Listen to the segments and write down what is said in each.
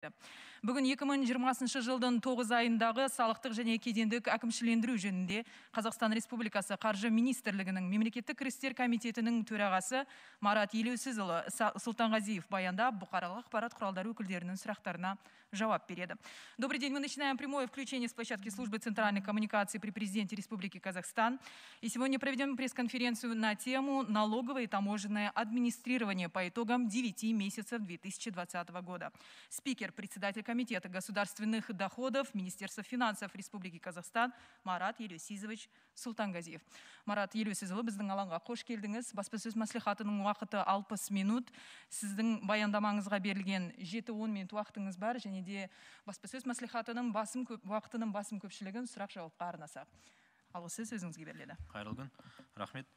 аяқтайды. Бүгін 2020 жылдың 9 айындағы салықтық және кедендік әкімшілендіру жөнінде Қазақстан Республикасы Қаржы Министрлігінің Мемлекеттік кірістер комитетінің төрағасы Марат Елеусізұлы Султанғазиев баяндап, бұқаралық ақпарат құралдары өкілдерінің сұрақтарына жауап береді. Добрый день, мы начинаем прямое включение с площадки службы центральной коммуникации при президенте Республики Казахстан. И сегодня проведем пресс-конференцию на тему «Налоговое и таможенное администрирование по итогам 9 месяцев 2020 года». Спикер, председатель комитета государственных доходов Министерства финансов Республики Казахстан Марат Елеусизович Султанғазиев. Марат Елеусизұлы, біздің алаңға қош келдіңіз. Баспасөз мәслихатының уақыты 60 минут. Сіздің баяндамаңызға берілген 7-10 минут уақытыңыз бар, және де баспасөз мәслихатының уақытының басым көпшілігін сұрақ-жауапқа арнасақ. Ал сіз өзіңізге беріледі. Қайырлы күн, рахмет.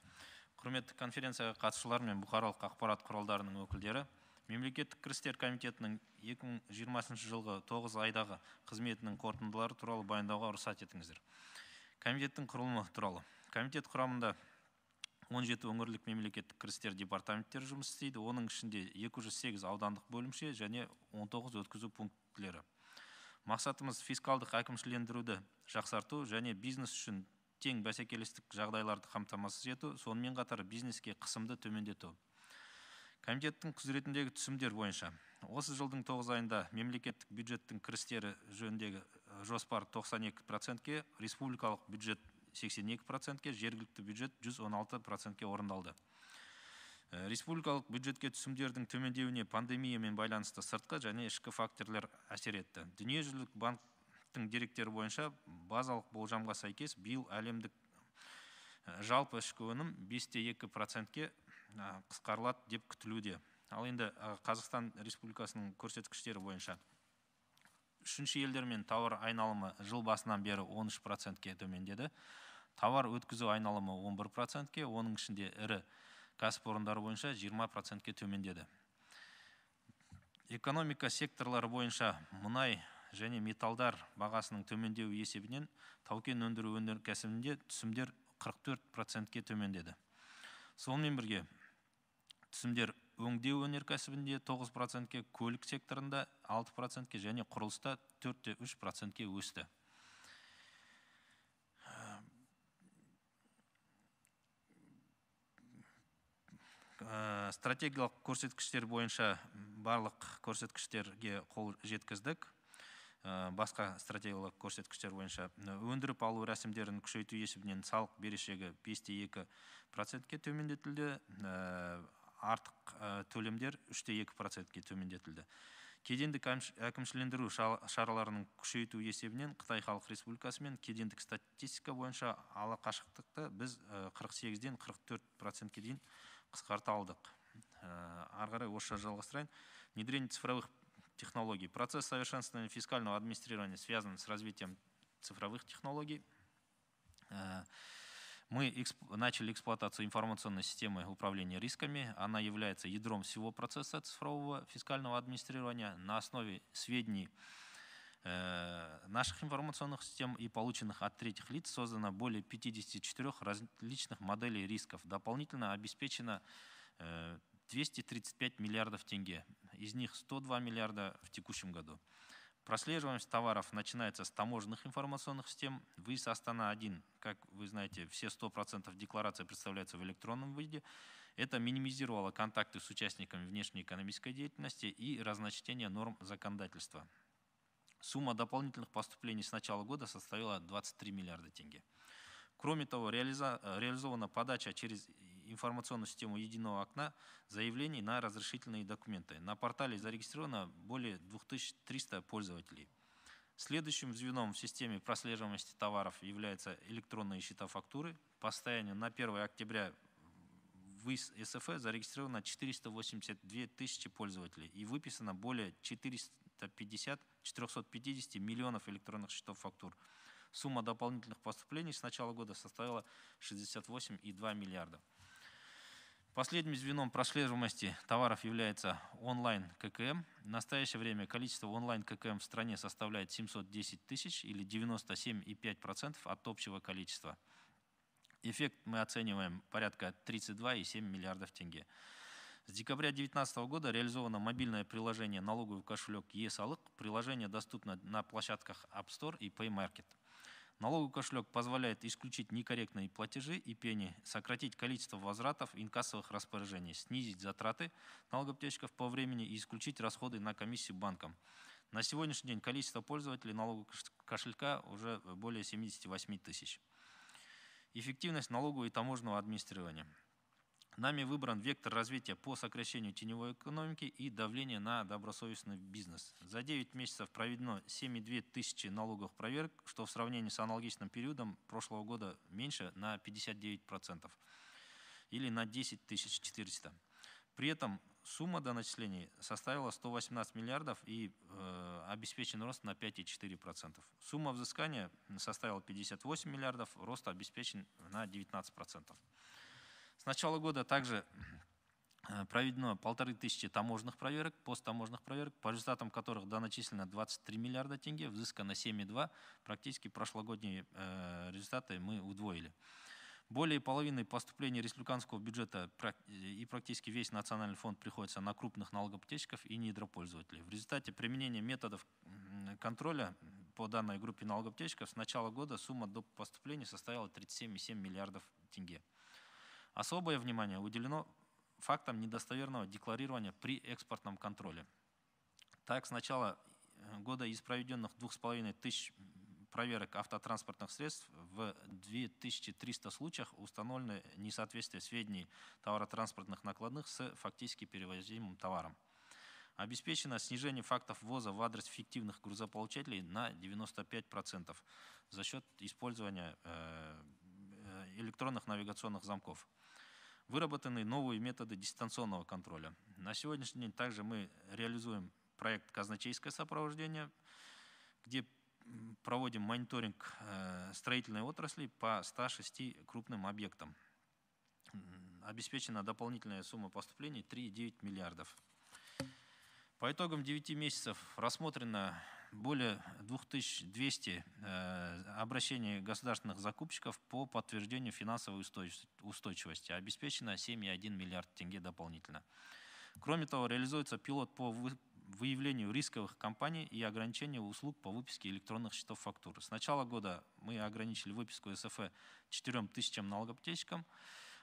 Құрметті конференцияға қатысушылар мен бұқаралық ақпарат құралдарының өкілдері, Мемлекеттік кірістер комитетінің 2020 жылғы 9 айдағы қызметінің қорытындылары туралы баяндауға рұқсат етіңіздер. Комитеттің құрылымы туралы. Комитет құрамында 17 өңірлік мемлекеттік кірістер департаменттері жұмыс істейді. Оның ішінде 208 аудандық бөлімше және 19 өткізу пунктілері. Мақсатымыз фискалдық әкімшілендіруді жақсарту және бизнес үшін тең бәсекелестік жағдайларды қамтамасыз ету, сонымен қатар бизнеске қысымды төмендету. Комитеттің құзыретіндегі түсімдер бойынша осы жылдың 9 айында мемлекеттік бюджеттің кірістері жөніндегі жоспар 92%-ке, республикалық бюджет 82%-ке, жергілікті бюджет 116%-ке орындалды. Республикалық бюджетке түсімдердің төмендеуіне пандемиямен байланысты сыртқы және ішкі факторлар әсер етті. Дүниежүзілік банктың деректері бойынша базалық болжамға сәйкес биыл әлемдік жалпы ішкі өнім 5,2%-ке қысқарылады деп күтілуде. Ал енді Қазақстан Республикасының көрсеткіштері бойынша үшінші елдермен тауар айналымы жыл басынан бері 13%-ке төмендеді. Тауар өткізу айналымы 11%-ке, оның ішінде ірі кәсіпорындар бойынша 20%-ке төмендеді. Экономика секторлары бойынша мұнай және металдар бағасының төмендеуі есебінен тау-кен өндіру өнеркәсібінде түсімдер 44%-ке төмендеді. Сонымен бірге түсімдер өңдеу өнеркәсібінде 9%-ке, көлік секторында 6%-ке және құрылыста 4,3%-ке өсті. Стратегиялық көрсеткіштер бойынша барлық көрсеткіштерге қол жеткіздік. Басқа стратегиялық көрсеткіштер бойынша өндіріп алу рәсімдерін күшейту есебінен салық берешегі 5,2%-ке төмендетілді. Артық төлемдер 3,2%-ке төмендетілді. Кедендік әкімшілендіру шараларының күшейту есебінен Қытай Халық Республикасы мен кедендік статистика бойынша ала қашықтықты біз 48-ден 44%-ке дейін қысқарта алдық. Арғарай осы жалғастырайын. Внедрение цифровых технологий. Процесс совершенствования фискального администрирования связан с развитием цифровых технологий. Мы начали эксплуатацию информационной системы управления рисками. Она является ядром всего процесса цифрового фискального администрирования. На основе сведений наших информационных систем и полученных от третьих лиц создано более 54 различных моделей рисков. Дополнительно обеспечено 235 миллиардов тенге. Из них 102 миллиарда в текущем году. Прослеживаемость товаров начинается с таможенных информационных систем. ВИС Астана-1, как вы знаете, все 100% деклараций представляются в электронном виде. Это минимизировало контакты с участниками внешнеэкономической деятельности и разночтение норм законодательства. Сумма дополнительных поступлений с начала года составила 23 миллиарда тенге. Кроме того, реализована подача через информационную систему единого окна заявлений на разрешительные документы. На портале зарегистрировано более 2300 пользователей. Следующим звеном в системе прослеживаемости товаров являются электронные счета фактуры. По состоянию на 1 октября в ВИС СФ зарегистрировано 482 тысячи пользователей и выписано более 450 миллионов электронных счетов фактур. Сумма дополнительных поступлений с начала года составила 68,2 миллиарда. Последним звеном прослеживаемости товаров является онлайн ККМ. В настоящее время количество онлайн ККМ в стране составляет 710 тысяч или 97,5% от общего количества. Эффект мы оцениваем порядка 32,7 миллиардов тенге. С декабря 2019 года реализовано мобильное приложение «Налоговый кошелек Е-Салық». Приложение доступно на площадках App Store и Play Market. Налоговый кошелек позволяет исключить некорректные платежи и пени, сократить количество возвратов и инкассовых распоряжений, снизить затраты налогоплательщиков по времени и исключить расходы на комиссию банкам. На сегодняшний день количество пользователей налогового кошелька уже более 78 тысяч. Эффективность налогового и таможенного администрирования. Нами выбран вектор развития по сокращению теневой экономики и давления на добросовестный бизнес. За 9 месяцев проведено 7,2 тысячи налоговых проверок, что в сравнении с аналогичным периодом прошлого года меньше на 59% или на 10 400. При этом сумма доначислений составила 118 миллиардов и обеспечен рост на 5,4%. Сумма взыскания составила 58 миллиардов, рост обеспечен на 19%. С начала года также проведено 1500 таможенных проверок, посттаможенных проверок, по результатам которых доначислено 23 миллиарда тенге, взыскано 7,2. Практически прошлогодние результаты мы удвоили. Более половины поступлений республиканского бюджета и практически весь национальный фонд приходится на крупных налогоплательщиков и недропользователей. В результате применения методов контроля по данной группе налогоплательщиков с начала года сумма доп. Поступлений составила 37,7 миллиардов тенге. Особое внимание уделено фактам недостоверного декларирования при экспортном контроле. Так, с начала года из проведенных 2500 проверок автотранспортных средств в 2300 случаях установлено несоответствие сведений товаротранспортных накладных с фактически перевозимым товаром. Обеспечено снижение фактов ввоза в адрес фиктивных грузополучателей на 95% за счет использования электронных навигационных замков. Выработаны новые методы дистанционного контроля. На сегодняшний день также мы реализуем проект «Казначейское сопровождение», где проводим мониторинг строительной отрасли по 106 крупным объектам. Обеспечена дополнительная сумма поступлений 3,9 миллиардов. По итогам 9 месяцев рассмотрено более 2200 обращений государственных закупщиков по подтверждению финансовой устойчивости. Обеспечено 7,1 миллиард тенге дополнительно. Кроме того, реализуется пилот по выявлению рисковых компаний и ограничению услуг по выписке электронных счетов фактур. С начала года мы ограничили выписку СФ 4000 налогоплательщикам,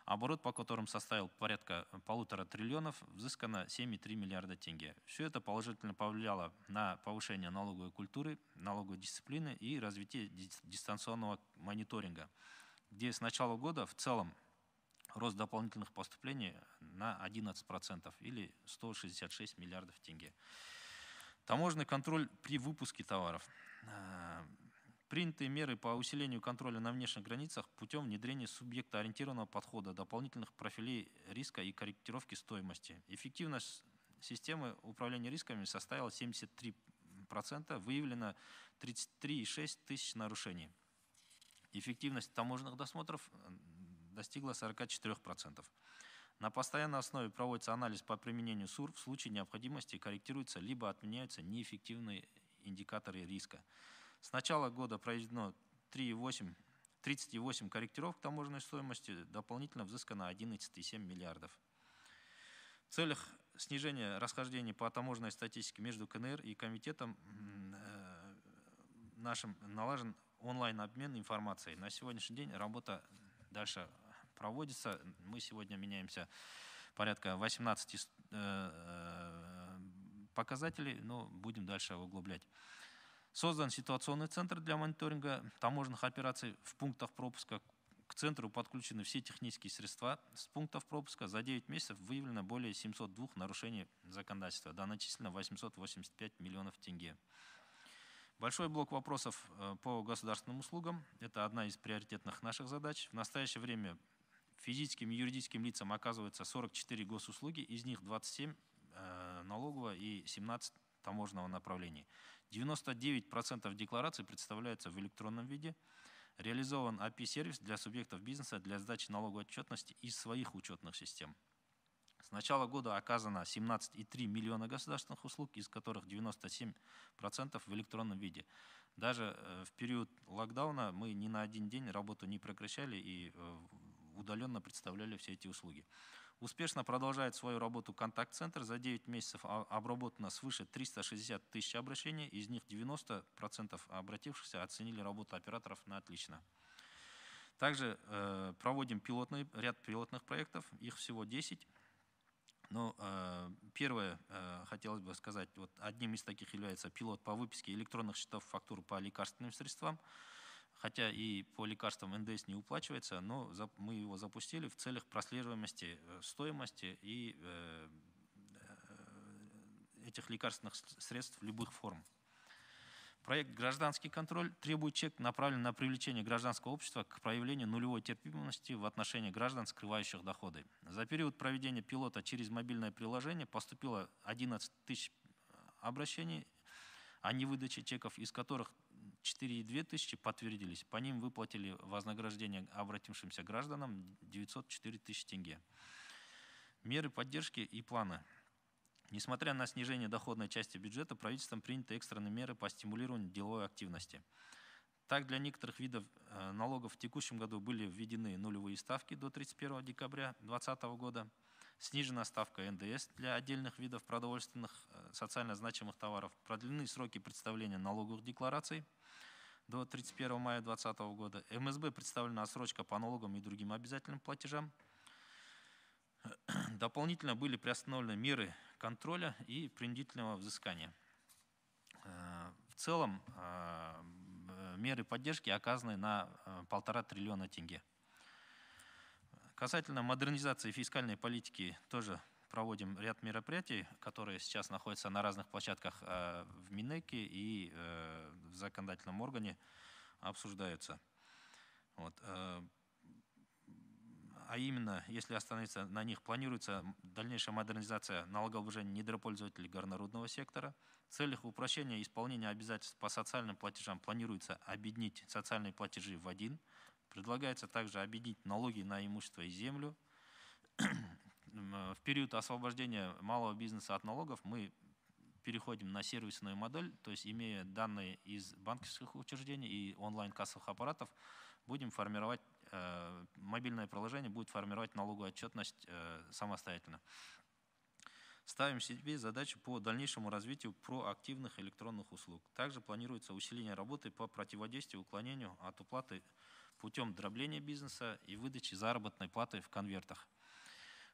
оборот по которым составил порядка 1,5 триллиона, взыскано 7,3 миллиарда тенге. Все это положительно повлияло на повышение налоговой культуры, налоговой дисциплины и развитие дистанционного мониторинга, где с начала года в целом рост дополнительных поступлений на 11% или 166 миллиардов тенге. Таможенный контроль при выпуске товаров. Принятые меры по усилению контроля на внешних границах путем внедрения субъектоориентированного подхода, дополнительных профилей риска и корректировки стоимости. Эффективность системы управления рисками составила 73%, выявлено 33,6 тысяч нарушений. Эффективность таможенных досмотров достигла 44%. На постоянной основе проводится анализ по применению СУР, в случае необходимости корректируются либо отменяются неэффективные индикаторы риска. С начала года проведено 38 корректировок таможенной стоимости, дополнительно взыскано 11,7 миллиардов. В целях снижения расхождений по таможенной статистике между КНР и комитетом нашим налажен онлайн-обмен информацией. На сегодняшний день работа дальше проводится. Мы сегодня меняемся порядка 18 показателей, но будем дальше углублять. Создан ситуационный центр для мониторинга таможенных операций в пунктах пропуска. К центру подключены все технические средства. С пунктов пропуска за 9 месяцев выявлено более 702 нарушений законодательства. Доначислено 885 миллионов тенге. Большой блок вопросов по государственным услугам. Это одна из приоритетных наших задач. В настоящее время физическим и юридическим лицам оказывается 44 госуслуги, из них 27 налогового и 17 таможенного направлений. 99% деклараций представляются в электронном виде. Реализован API-сервис для субъектов бизнеса для сдачи налоговой отчетности из своих учетных систем. С начала года оказано 17,3 миллиона государственных услуг, из которых 97% в электронном виде. Даже в период локдауна мы ни на один день работу не прекращали и удаленно представляли все эти услуги. Успешно продолжает свою работу контакт-центр. За 9 месяцев обработано свыше 360 тысяч обращений. Из них 90% обратившихся оценили работу операторов на отлично. Также проводим ряд пилотных проектов. Их всего 10. Но первое, хотелось бы сказать, вот одним из таких является пилот по выписке электронных счетов фактур по лекарственным средствам. Хотя и по лекарствам НДС не уплачивается, но мы его запустили в целях прослеживаемости стоимости и этих лекарственных средств любых форм. Проект «Гражданский контроль» требует чек, направленный на привлечение гражданского общества к проявлению нулевой терпимости в отношении граждан, скрывающих доходы. За период проведения пилота через мобильное приложение поступило 11 тысяч обращений о невыдаче чеков, из которых 4,2 тысячи подтвердились. По ним выплатили вознаграждение обратившимся гражданам 904 тысячи тенге. Меры поддержки и планы. Несмотря на снижение доходной части бюджета, правительством приняты экстренные меры по стимулированию деловой активности. Так, для некоторых видов налогов в текущем году были введены нулевые ставки до 31 декабря 2020 года. Снижена ставка НДС для отдельных видов продовольственных, социально значимых товаров. Продлены сроки представления налоговых деклараций до 31 мая 2020 года. МСБ представлена отсрочка по налогам и другим обязательным платежам. Дополнительно были приостановлены меры контроля и принудительного взыскания. В целом, меры поддержки оказаны на 1,5 триллиона тенге. Касательно модернизации фискальной политики тоже проводим ряд мероприятий, которые сейчас находятся на разных площадках в Минэке и в законодательном органе обсуждаются. Вот. А именно, если остановиться на них, планируется дальнейшая модернизация налогообложения недропользователей горнорудного сектора. В целях упрощения исполнения обязательств по социальным платежам планируется объединить социальные платежи в один. Предлагается также объединить налоги на имущество и землю. В период освобождения малого бизнеса от налогов мы переходим на сервисную модель, то есть имея данные из банковских учреждений и онлайн-кассовых аппаратов, будем формировать, мобильное приложение будет формировать налоговую отчетность самостоятельно. Ставим себе задачу по дальнейшему развитию проактивных электронных услуг. Также планируется усиление работы по противодействию уклонению от уплаты путем дробления бизнеса и выдачи заработной платы в конвертах.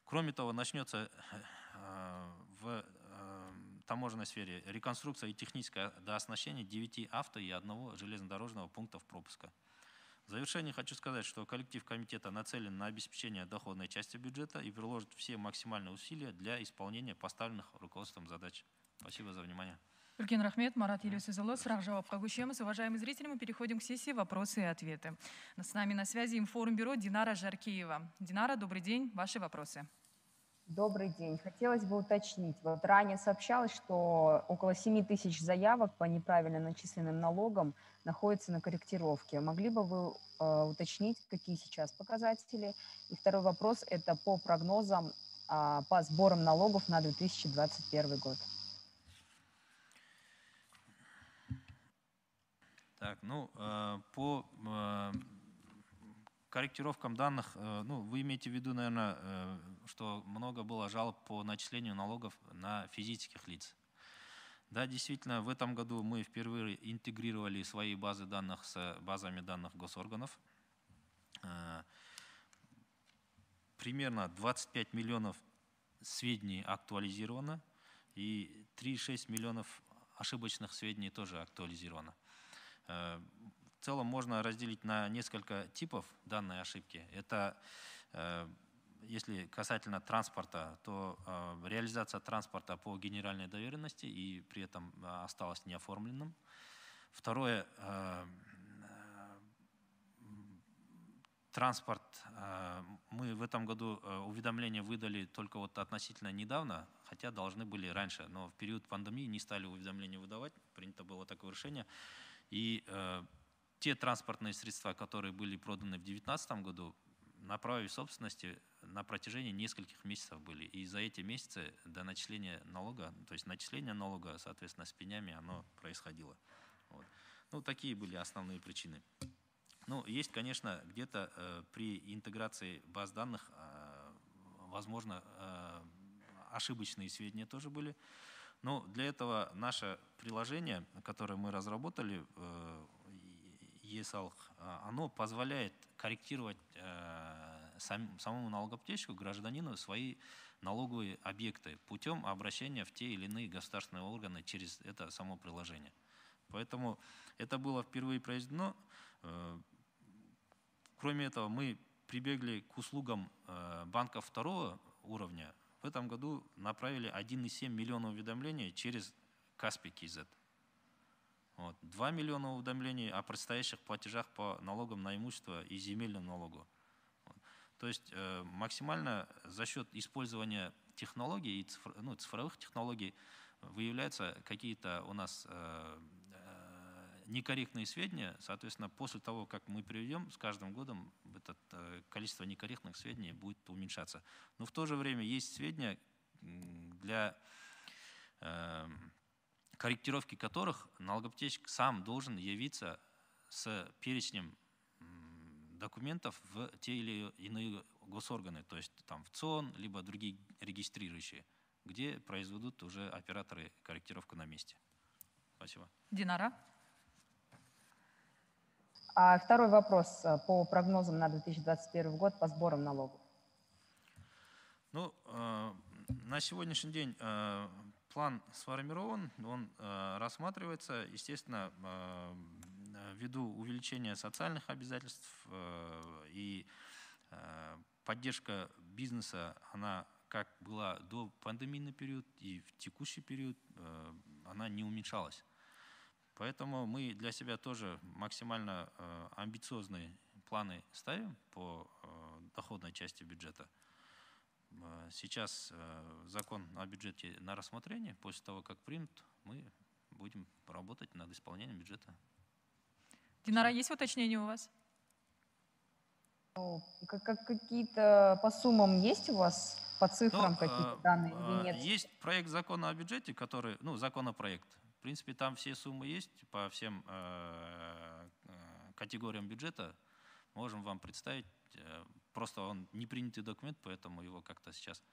Кроме того, начнется в таможенной сфере реконструкция и техническое дооснащение 9 авто и 1 железнодорожного пунктов пропуска. В завершение хочу сказать, что коллектив комитета нацелен на обеспечение доходной части бюджета и приложит все максимальные усилия для исполнения поставленных руководством задач. Спасибо за внимание. Үлкен рахмет, Марат Елеусізұлы. Сұрақ-жауапқа көшеміз. Уважаемые зрители, мы переходим к сессии «Вопросы и ответы». С нами на связи информбюро Динара Жаркеева. Динара, добрый день. Ваши вопросы. Добрый день. Хотелось бы уточнить. Вот ранее сообщалось, что около 7 тысяч заявок по неправильно начисленным налогам находятся на корректировке. Могли бы вы уточнить, какие сейчас показатели? И второй вопрос – это по прогнозам по сборам налогов на 2021 год. Так, ну, по корректировкам данных, ну, вы имеете в виду, наверное, что много было жалоб по начислению налогов на физических лиц. Да, действительно, в этом году мы впервые интегрировали свои базы данных с базами данных госорганов. Примерно 25 миллионов сведений актуализировано и 3,6 миллионов ошибочных сведений тоже актуализировано. В целом можно разделить на несколько типов данной ошибки. Это, если касательно транспорта, то реализация транспорта по генеральной доверенности и при этом осталась неоформленным. Второе, транспорт. Мы в этом году уведомления выдали только вот относительно недавно, хотя должны были раньше, но в период пандемии не стали уведомления выдавать, принято было такое решение. И те транспортные средства, которые были проданы в 2019 году, на праве собственности на протяжении нескольких месяцев были. И за эти месяцы до начисления налога, то есть начисление налога, соответственно, с пенями оно происходило. Вот. Ну, такие были основные причины. Ну, есть, конечно, где-то при интеграции баз данных возможно, ошибочные сведения тоже были. Но для этого наше приложение, которое мы разработали, e-салық, оно позволяет корректировать самому налогоплательщику, гражданину, свои налоговые объекты путем обращения в те или иные государственные органы через это само приложение. Поэтому это было впервые произведено. Кроме этого, мы прибегли к услугам банков второго уровня. В этом году направили 1,7 миллиона уведомлений через Каспий КЗ. 2 миллиона уведомлений о предстоящих платежах по налогам на имущество и земельному налогу. То есть максимально за счет использования технологий, цифровых технологий, выявляются какие-то у нас некорректные сведения. Соответственно, после того, как мы приведем, с каждым годом это количество некорректных сведений будет уменьшаться. Но в то же время есть сведения, для корректировки которых налогоплательщик сам должен явиться с перечнем документов в те или иные госорганы, то есть там в ЦОН, либо другие регистрирующие, где произведут уже операторы корректировку на месте. Спасибо. Динара. Второй вопрос по прогнозам на 2021 год по сборам налогов. Ну, на сегодняшний день план сформирован, он рассматривается, естественно, ввиду увеличения социальных обязательств и поддержка бизнеса, она как была до пандемийный период и в текущий период, она не уменьшалась. Поэтому мы для себя тоже максимально амбициозные планы ставим по доходной части бюджета. Сейчас закон о бюджете на рассмотрение. После того, как примут, мы будем работать над исполнением бюджета. Динара, есть уточнения у вас? Какие-то по суммам есть у вас, по цифрам какие-то данные или нет? Есть проект закона о бюджете, который, законопроект. В принципе, там все суммы есть по всем категориям бюджета. Можем вам представить. Просто он не принятый документ, поэтому его как-то сейчас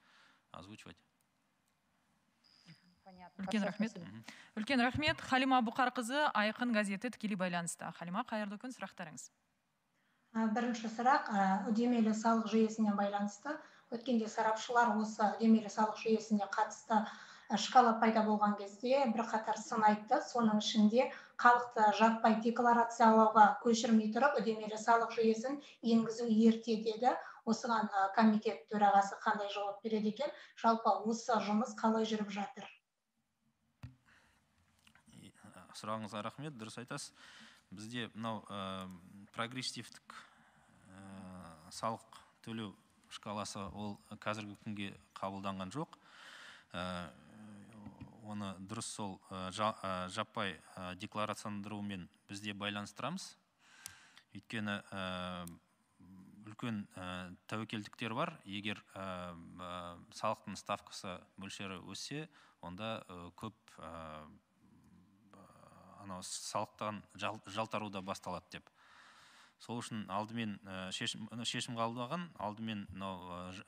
озвучивать. Үлкен рахмет. Үлкен рахмет. Халима Бұқарқызы, Айқын газеті тікелей байланыста. Халима, қайырлы күн, сұрақтарыңыз. Бірінші сұрақ үдемелі салық жүйесіне байланысты. Өткенде сарапшылар осы үдемелі салық жүйесіне қатысты шкала пайда болған кезде бірқатар сын айтты. Соның ішінде халықты жаппай декларациялауға көшірмей тұрып, үдемелі салық жүйесін енгізу ерте деді. Осыған комитет төрағасы қандай жауап береді екен? Жалпы осы жұмыс қалай жүріп жатыр? Сұрағыңызға рахмет, дұрыс айтасыз. Бізде мынау прогрессивтік салық төлеу шкаласы ол қазіргі күнге қабылданған жоқ. Оны дұрыс сол жаппай декларацияландырумен бізде байланыстырамыз. Өйткені үлкен тәуекелдіктер бар. Егер салықтың ставкасы мөлшері өссе, онда көп салықтан жалтаруда басталады деп. Сол үшін алдымен шешім қабылданған, алдымен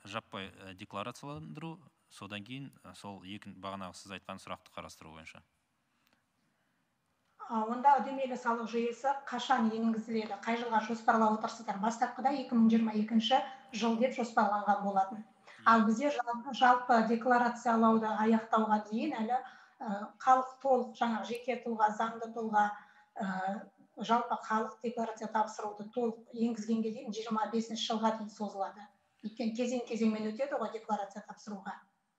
жаппай декларацияландыру, содан кейін сол бағанағы сіз айтқан сұрақты қарастыру бойынша. Онда үдемелі салық жүйесі қашан енгізіледі? Қай жылға жоспарлап отырсыздар? Бастапқыда 2022 жыл деп жоспарланған болатын. Ал бізде жалпы декларациялауды аяқтауға дейін әлі халық толық, жаңағы жеке тұлға, заңды тұлға, жалпы халық декларация тапсыруды толық енгізгенге дейін 25 жылға дейін созылады. Өйткені кезең-кезеңмен өтеді ғой декларация тапсыруға.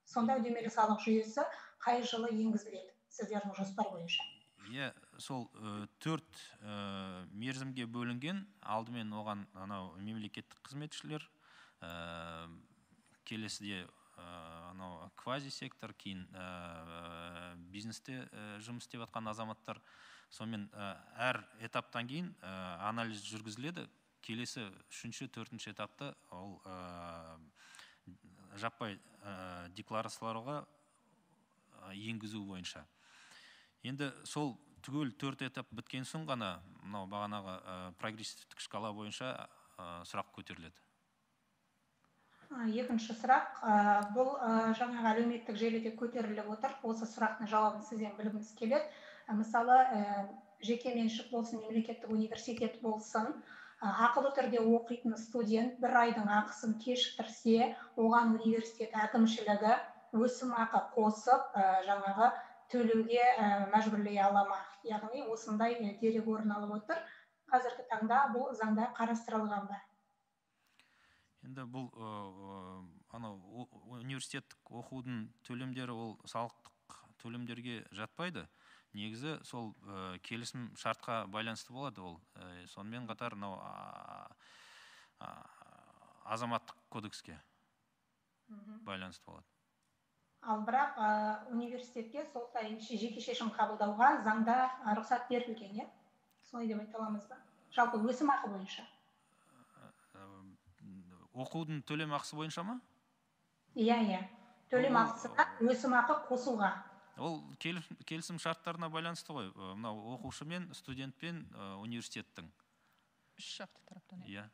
Сонда үдемелі салық жүйесі қай жылы енгізіледі сіздердің жоспар бойынша? Сол 4 мерзімге бөлінген. Алдымен оған мемлекеттік қызметшілер, келесіде квази сектор, кейін бизнесте жұмыс істеп жатқан азаматтар. Сонымен әр этаптан кейін анализ жүргізіледі. Келесі 3-4 этапта ол жаппай декларацияларға енгізу бойынша. Енді сол түгел 4 этап біткен соң ғана бағанағы прогрессивтік шкала бойынша сұрақ көтеріледі. Екінші сұрақ, бұл жаңағы әлеуметтік желіде көтеріліп отыр. Осы сұрақтың жауабын сізден білгіміз келеді. Мысалы, жеке меншік болсын, мемлекеттік университет болсын, ақылы түрде оқитын студент бір айдың ақысын кешіктірсе, оған университет әкімшілігі өсімақы қосып, жаңағы төлеуге мәжбүрлей ала ма? Яғни осындай дерек орын алып отыр. Қазіргі таңда бұл заңда қарастырылған ба? Енді бұл университеттік оқудың төлемдері ол салықтық төлемдерге жатпайды. Негізі сол келісім шартқа байланысты болады ол. Сонымен қатар азаматтық кодекске байланысты болады. Ал бірақ университетке сол жеке шешім қабылдауға заңда рұқсат берілген, е? Солай деп айта аламыз ба? Жалпы өсімақы бойынша. Оқудың төлем ақысы бойынша ма? Иә. Төлем ақысына өсімақы қосуға. Ол келісім шарттарына байланысты ғой. Мынау оқушы мен студент пен университеттің. Үш жақты тараптан. Иә.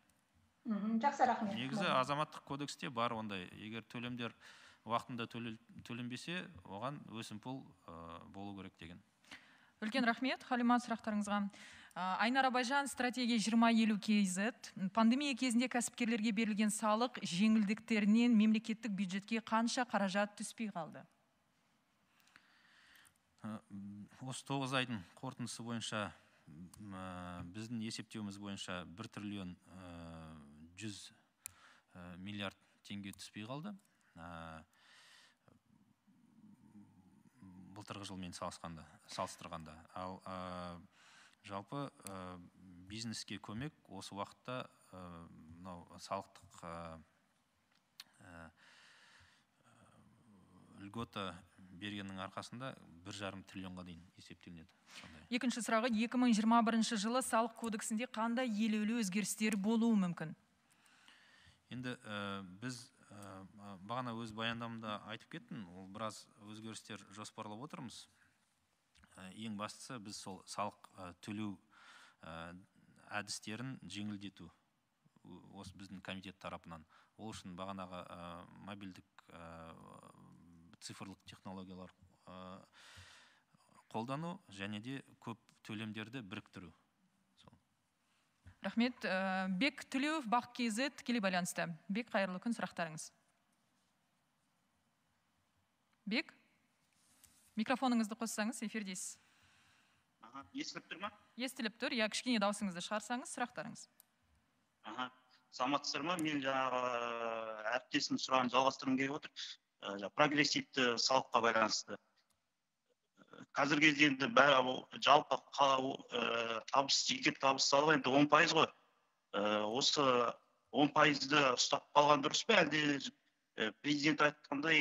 Жақсы, рахмет. Негізі азаматтық кодексте бар ондай. Егер төлемдер уақытында төленбесе, оған өсімпұл болу керек деген. Үлкен рахмет, Халима, сұрақтарыңызға. Айнар Абайжан, стратегия 2050 KZ. Пандемия кезінде кәсіпкерлерге берілген салық жеңілдіктерінен мемлекеттік бюджетке қанша қаражат түспей қалды? Осы 9 айдың қорытындысы бойынша, біздің есептеуіміз бойынша 1 триллион 100 миллиард теңге түспей қалды. Былтырғы жылмен салыстырғанда. Ал жалпы бизнеске көмек осы уақытта салықтық үлгота бергеннің арқасында 1,5 триллионға дейін есептелінеді. Екінші сұрағы, 2021 жылы салық кодексінде қандай елеулі өзгерістер болуы мүмкін? Енді біз бағана өз баяндамында айтып кеттім, ол біраз өзгерістер жоспарлап отырмыз. Ең бастысы біз сол салық төлеу әдістерін жеңілдету. Осы біздің комитет тарапынан. Ол үшін бағанағы мобильдік цифрлық технологиялар қолдану және де көп төлемдерді біріктіру. Рахмет. Бек Төлеуов, Бақ KZ, тікелей байланысты. Бек, қайырлы күн, сұрақтарыңыз. Бек, микрофоныңызды қоссаңыз, эфирдесіз. Естіліп тұр ма? Естіліп тұр. Я кішкене даусыңызды шығарсаңыз, сұрақтарыңыз. Саламатсыздар ма? Мен әріптесім сұрағын жалғастырғым келіп отыр. Прогрессивті салыққа байланысты. Қазіргі кезде енді жалпы табыс, жеке табыс салығы енді 10% ғой. Осы 10%-ді ұстап қалған дұрыс па? Әлде президент айтқандай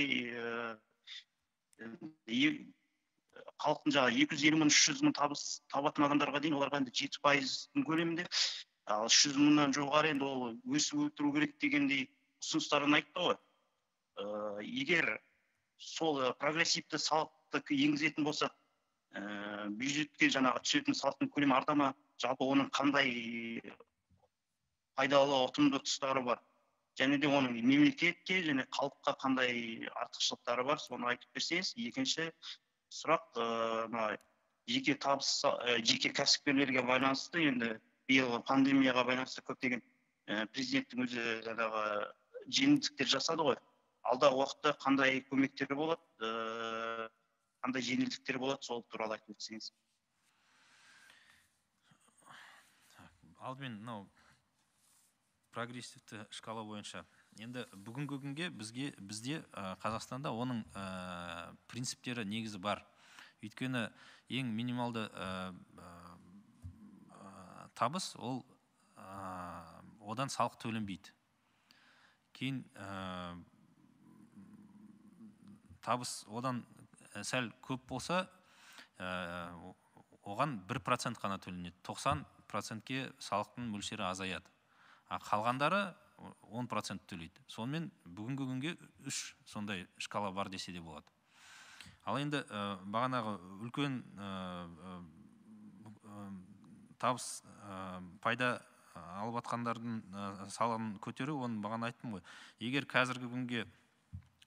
халықтың 250 мың, 300 мың табыс табатын адамдарға дейін оларға енді 7%-ның көлемінде, ал 300 мыңнан жоғары енді ол өсіп отыру керек дегендей ұсыныстарын айтты ғой. Егер сол прогрессивті салықты енгізетін болса, бюджетке жаңағы түсетін салықтың көлемі арта ма, жалпы оның қандай пайдалы ұтымды тұстары бар, және де оның мемлекетке және халыққа қандай артықшылықтары бар, соны айтып берсеңіз. Екінші сұрақ, жеке кәсіпкерлерге байланысты, енді биылғы пандемияға байланысты көптеген президенттің өзі жаңағы жеңілдіктер жасады ғой. Алдағы уақытта қандай көмектері болады, қандай жеңілдіктер болады, сол туралы айтып өтсеңіз. Алдымен прогрессивті шкала бойынша. Енді бүгінгі күнге бізде Қазақстанда оның принциптері негізі бар. Өйткені ең минималды табыс ол одан салық төленбейді. Кейін табыс одан сәл көп болса, оған 1% қана төленеді. 90%-ке салықтың мөлшері азаяды. Қалғандары 10% төлейді. Сонымен бүгінгі күнге 3 сондай шкала бар десе де болады. Ал енді бағанағы үлкен табыс пайда алып жатқандардың салығын көтеру, оны бағана айттым ғой. Егер қазіргі күнге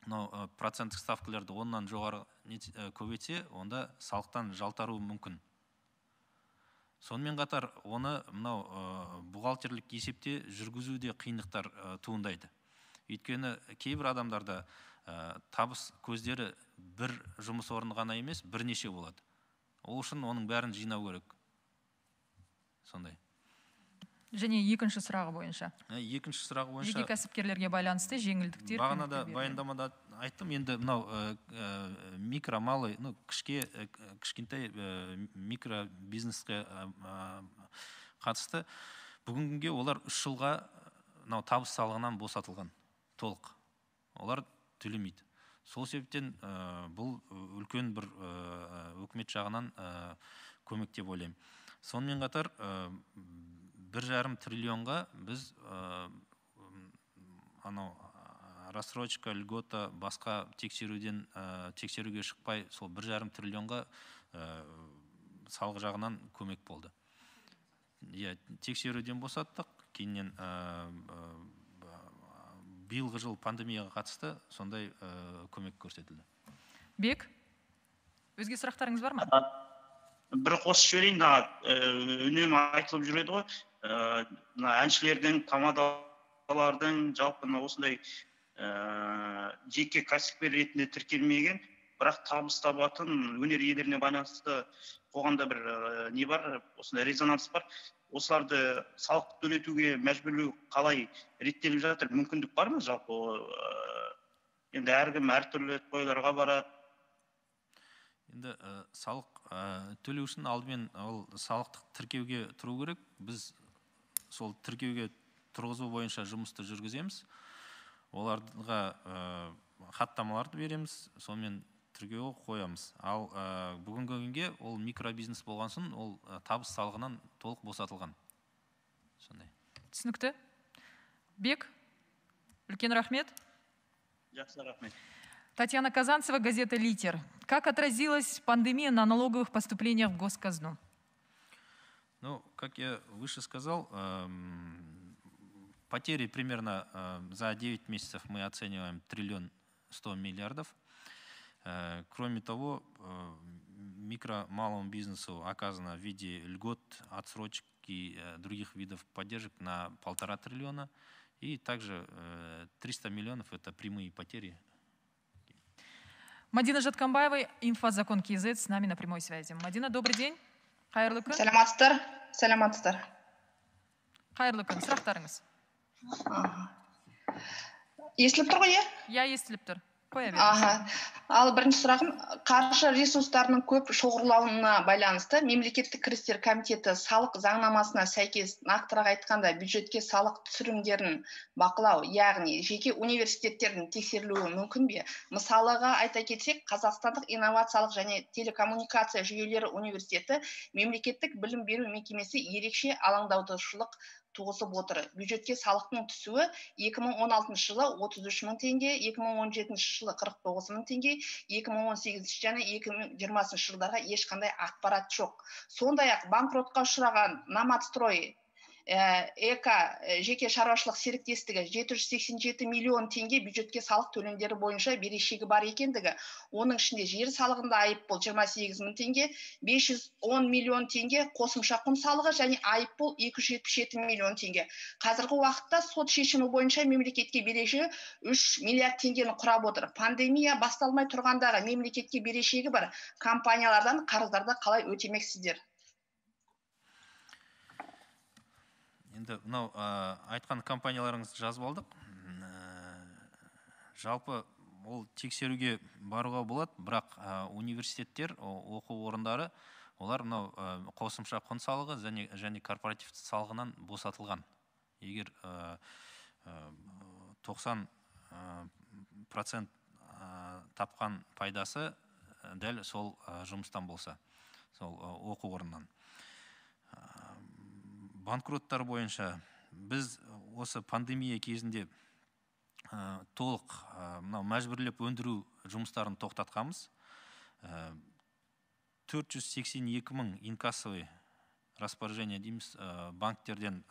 мынау проценттік ставкаларды 10-нан жоғары көбейтсе, онда салықтан жалтару мүмкін. Сонымен қатар оны мынау бухгалтерлік есепте жүргізуде қиындықтар туындайды. Өйткені кейбір адамдарда табыс көздері бір жұмыс орны ғана емес, бірнеше болады. Ол үшін оның бәрін жинау керек. Сондай. Және екінші сұрағы бойынша. Екінші сұрағы бойынша. Жеке кәсіпкерлерге байланысты жеңілдіктер. Бағанада баяндамада айттым, енді мынау микро, малый, кішкентай микробизнеске қатысты. Бүгінге олар 3 жылға табыс салығынан босатылған толық. Олар төлемейді. Сол себептен бұл үлкен бір үкімет жағынан көмек деп ойлаймын. Сонымен қатар 1,5 триллионға біз рассрочка, льгота, басқа тексеруге шықпай, сол 1,5 триллионға салық жағынан көмек болды. Тексеруден босаттық, кейіннен биылғы жыл пандемияға қатысты сондай көмек көрсетілді. Бек, өзге сұрақтарыңыз бар ма? Бір қосып жіберейін, үнемі айтылып жүреді ғой, әншілердің, тамадалардың, жалпы осындай жеке кәсіпкер ретінде тіркелмеген, бірақ табыс табатын өнер иелеріне байланысты қоғамда бір не бар, осындай резонанс бар. Осыларды салық төлетуге мәжбүрлеу қалай реттеліп жатыр? Мүмкіндік бар ма жалпы? Енді әркім әртүрлі тойларға барады. Енді салық төлеу үшін алдымен ол салықтық тіркеуге тұру керек. Біз сол тіркеуге тұрғызу бойынша жұмысты жүргіземіз. Оларға хаттамаларды береміз, сонымен тіркеуге қоямыз. Ал бүгінгі күнге ол микробизнес болған соң, ол табыс салығынан толық босатылған. Сондай. Түсінікті. Бек, үлкен рахмет. Жақсы, рахмет. Татьяна Казанцева, газета «Литер». Как отразилась пандемия на налоговых поступлениях в госказну? Ну, как я выше сказал, потери примерно за 9 месяцев мы оцениваем 1 100 миллиардов. Кроме того, микро-малому бизнесу оказано в виде льгот, отсрочки и других видов поддержек на 1,5 триллиона. И также 300 миллионов – это прямые потери. Мадина Жаткамбаева, Инфозакон КЗ, с нами на прямой связи. Мадина, добрый день. Қайырлы күн. Саламатсыздар. Қайырлы күн, сұрақтарыңыз. Естіліп тұр ғой, Я естіліп тұр. Қоя беріңіз. Ал бірінші сұрағым, қаржы ресурстарының көп шоғырлауына байланысты мемлекеттік кірістер комитеті салық заңнамасына сәйкес, нақтырақ айтқанда бюджетке салық түсірімдерін бақылау, яғни жеке университеттердің тексерілуі мүмкін бе? Мысалыға айта кетсек, Қазақстандық инновациялық және телекоммуникация жүйелері университеті мемлекеттік білім беру мекемесі ерекше алаңдаушылық туғызып отыр. Бюджетке салықтың түсуі 2016 жылы 33 мың теңге, 2017 жылы 49 мың теңге, 2018 және 2020 жылдарға ешқандай ақпарат жоқ. Сондай-ақ банкротқа ұшыраған Наматстрой жеке шаруашылық серіктестігі 787 миллион теңге бюджетке салық төлемдері бойынша берешегі бар екендігі. Оның ішінде жер салығында айыппұл 28 мың теңге, 510 миллион теңге қосымша құн салығы және айыппұл 277 миллион теңге. Қазіргі уақытта сот шешімі бойынша мемлекетке берешегі 3 миллиард теңгені құрап отыр. Пандемия басталмай тұрғандағы мемлекетке берешегі бар компаниялардан қарыздарды қалай өтемексіздер? Енді мынау айтқан компанияларыңызды жазып алдық. Жалпы ол тексеруге баруға болады, бірақ университеттер, оқу орындары, олар мынау қосымша құн салығы және корпоративті салығынан босатылған. Егер 90% тапқан пайдасы дәл сол жұмыстан болса, сол оқу орнынан. Банкроттар бойынша біз осы пандемия кезінде толық мәжбүрлеп өндіру жұмыстарын тоқтатқанбыз. 482 мың инкассовый распоряжение дейміз, банктерден